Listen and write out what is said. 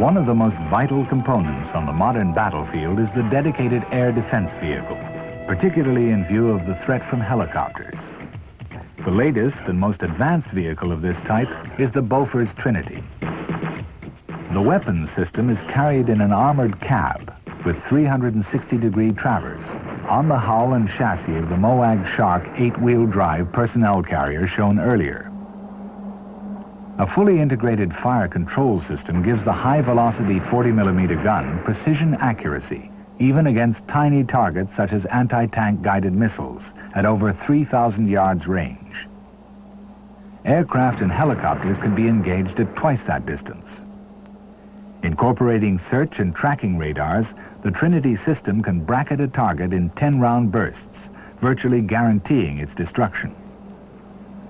One of the most vital components on the modern battlefield is the dedicated air defense vehicle, particularly in view of the threat from helicopters. The latest and most advanced vehicle of this type is the Bofors Trinity. The weapons system is carried in an armored cab with 360-degree traverse on the hull and chassis of the MOAG Shark 8-wheel drive personnel carrier shown earlier. A fully integrated fire control system gives the high-velocity 40mm gun precision accuracy, even against tiny targets such as anti-tank guided missiles at over 3,000 yards range. Aircraft and helicopters can be engaged at twice that distance. Incorporating search and tracking radars, the Trinity system can bracket a target in 10-round bursts, virtually guaranteeing its destruction.